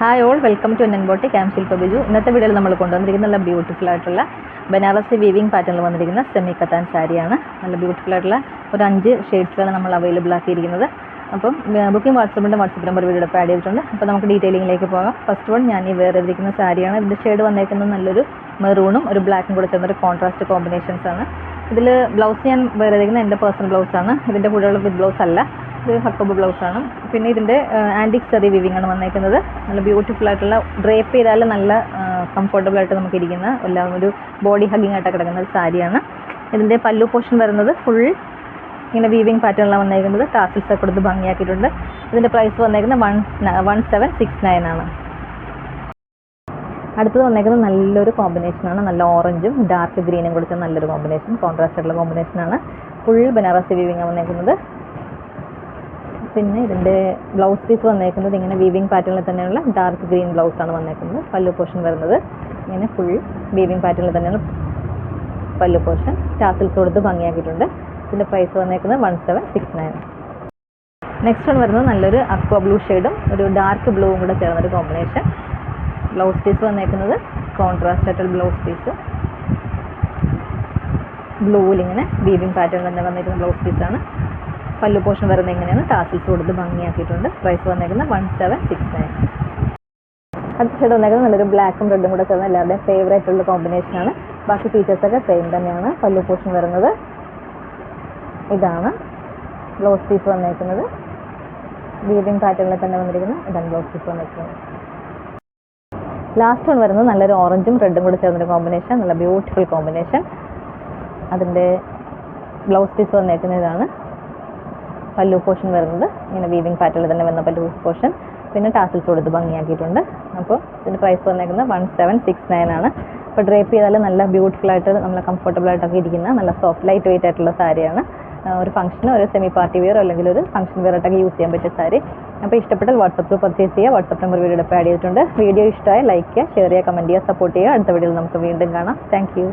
Hi all, welcome to എൻ boutique. I am Shilpa Biju. ഇന്നത്തെ വീഡിയോയിൽ നമ്മൾ കൊണ്ടുവന്നിരിക്കുന്ന നല്ല ബ്യൂട്ടിഫുൾ ആയിട്ടുള്ള ബനാറസി വീവിംഗ് പാറ്റേണിൽ വന്നിരിക്കുന്ന സെമി കത്താൻ സാരിയാണ്. നല്ല ബ്യൂട്ടിഫുൾ ആയിട്ടുള്ള ഒരു 5 ഷെയ്ഡ്സിലാണ് നമ്മൾ അവൈലബിൾ ആക്കിയിരിക്കുന്നത്. അപ്പം booking WhatsApp number video add ചെയ്തിട്ടുണ്ട്. അപ്പോൾ നമുക്ക് ഡീറ്റെയിലിംഗിലേക്ക് പോകാം. ഫസ്റ്റ് വൺ ഞാൻ ഈ വേറെ ഇരിക്കുന്ന സാരിയാണ്. ഇതിൻ്റെ ഷെയ്ഡ് വന്നേക്കുന്നത് നല്ലൊരു മെറൂണും ഒരു ബ്ലാക്കും കൂടെ ചേർന്നൊരു കോൺട്രാസ്റ്റ് കോമ്പിനേഷൻസ് ആണ്. ഇതിൽ ബ്ലൗസ് ഞാൻ വേറെ ഇരിക്കുന്ന എൻ്റെ പേഴ്സണൽ ബ്ലൗസാണ്. ഇതിൻ്റെ കൂടെയുള്ള വിത്ത് ബ്ലൗസ് അല്ല, ഇത് ഹക്കബ് ബ്ലൗസാണ്. പിന്നെ ഇതിൻ്റെ ആൻറ്റിക് സെറി വിവിംഗ് ആണ് വന്നേക്കുന്നത്. നല്ല ബ്യൂട്ടിഫുൾ ആയിട്ടുള്ള ഡ്രേപ്പ് ചെയ്താൽ നല്ല കംഫർട്ടബിൾ ആയിട്ട് നമുക്ക് ഇരിക്കുന്ന എല്ലാം ഒരു ബോഡി ഹഗ്ഗിങ് ആയിട്ട് കിടക്കുന്ന ഒരു സാരിയാണ്. ഇതിൻ്റെ പല്ലു പോർഷൻ വരുന്നത് ഫുൾ ഇങ്ങനെ വീവിംഗ് പാറ്റേണിലാണ് വന്നേക്കുന്നത്. ടാസിൽസ് ഒക്കെ കൊടുത്ത് ഭംഗിയാക്കിയിട്ടുണ്ട്. ഇതിൻ്റെ പ്രൈസ് വന്നേക്കുന്നത് 1769 ആണ്. അടുത്തത് വന്നേക്കുന്നത് നല്ലൊരു കോമ്പിനേഷനാണ്. നല്ല ഓറഞ്ചും ഡാർക്ക് ഗ്രീനും കൊടുത്ത നല്ലൊരു കോമ്പിനേഷൻ, കോൺട്രാസ്റ്റ് ആയിട്ടുള്ള കോമ്പിനേഷനാണ്. ഫുൾ ബനാറസി വീവിംഗ് വന്നേക്കുന്നത്. പിന്നെ ഇതിൻ്റെ ബ്ലൗസ് പീസ് വന്നേക്കുന്നത് ഇങ്ങനെ വീവിംഗ് പാറ്റേണിൽ തന്നെയുള്ള ഡാർക്ക് ഗ്രീൻ ബ്ലൗസാണ് വന്നേക്കുന്നത്. പല്ലു പോർഷൻ വരുന്നത് ഇങ്ങനെ ഫുൾ വീവിംഗ് പാറ്റേണിൽ തന്നെയാണ് പല്ലു പോർഷൻ. ടാസിൽസ് കൊടുത്ത് ഭംഗിയാക്കിയിട്ടുണ്ട്. ഇതിൻ്റെ പ്രൈസ് വന്നേക്കുന്നത് 1769. നെക്സ്റ്റ് വൺ വരുന്നത് നല്ലൊരു അക്വ ബ്ലൂ ഷെയ്ഡും ഒരു ഡാർക്ക് ബ്ലൂവും കൂടെ ചേർന്നൊരു കോമ്പിനേഷൻ. ബ്ലൗസ് പീസ് വന്നേക്കുന്നത് കോൺട്രാസ്റ്റ് ആയിട്ടുള്ള ബ്ലൗസ് പീസ്, ബ്ലൂവിൽ ഇങ്ങനെ വീവിംഗ് പാറ്റേൺ തന്നെ വന്നിരിക്കുന്ന ബ്ലൗസ് പീസാണ്. പല്ലു പോർഷൻ വരുന്നത് ഇങ്ങനെയാണ്. ടാസിൽസ് കൊടുത്ത് ഭംഗിയാക്കിയിട്ടുണ്ട്. പ്രൈസ് വന്നേക്കുന്നത് 1769. അടുത്ത ഷെയ്ഡ് വന്നേക്കുന്നത് നല്ലൊരു ബ്ലാക്കും റെഡും കൂടെ ചേർന്ന് എല്ലാവരുടെയും ഫേവറേറ്റ് ഉള്ള കോമ്പിനേഷനാണ്. ബാക്കി ഫീച്ചേഴ്സൊക്കെ സെയിം തന്നെയാണ്. പല്ലു പോർഷൻ വരുന്നത് ഇതാണ്. ബ്ലൗസ് പീസ് വന്നേക്കുന്നത് വീവിംഗ് പാറ്റേണിൽ തന്നെ വന്നിരിക്കുന്ന ഇതാണ് ബ്ലൗസ് പീസ് വന്നേക്കുന്നത്. ലാസ്റ്റ് വൺ വരുന്നത് നല്ലൊരു ഓറഞ്ചും റെഡും കൂടെ ചേർന്നൊരു കോമ്പിനേഷൻ, നല്ല ബ്യൂട്ടിഫുൾ കോമ്പിനേഷൻ. അതിൻ്റെ ബ്ലൗസ് പീസ് വന്നേക്കുന്ന ഇതാണ്. പല്ലു പോർഷൻ വരുന്നത് ഇങ്ങനെ വീവിംഗ് പാറ്റേണിൽ തന്നെ വന്ന പല്ലു പോർഷൻ. പിന്നെ ടാസിൽസ് കൊടുത്ത് ഭംഗിയാക്കിയിട്ടുണ്ട്. അപ്പോൾ ഇതിൻ്റെ പ്രൈസ് വന്നേക്കുന്നത് 1769 ആണ്. അപ്പോൾ ഡ്രേപ്പ് ചെയ്താൽ നല്ല ബ്യൂട്ടിഫുൾ ആയിട്ട് നല്ല കംഫർട്ടബിൾ ആയിട്ടൊക്കെ ഇരിക്കുന്ന നല്ല സോഫ്റ്റ് ലൈറ്റ് വെയിറ്റ് ആയിട്ടുള്ള സാരിയാണ്. ഒരു ഫംഗ്ഷന് ഒരു സെമി പാർട്ടി വെയർ അല്ലെങ്കിൽ ഒരു ഫംഗ്ഷൻ വെയർ ആയിട്ടൊക്കെ യൂസ് ചെയ്യാൻ പറ്റിയ സാരി. അപ്പോൾ ഇഷ്ടപ്പെട്ടാൽ വാട്സപ്പ് പർച്ചേസ് ചെയ്യുക. വാട്സപ്പ് നമ്പർ വീഡിയോ ആഡ് ചെയ്തിട്ടുണ്ട്. വീഡിയോ ഇഷ്ടമായി ലൈക്ക് ചെയ്യുക, ഷെയർ ചെയ്യുക, കമൻറ്റ് ചെയ്യുക, സപ്പോർട്ട് ചെയ്യുക. അടുത്ത വീഡിയോയിൽ നമുക്ക് വീണ്ടും കാണാം. Thank you.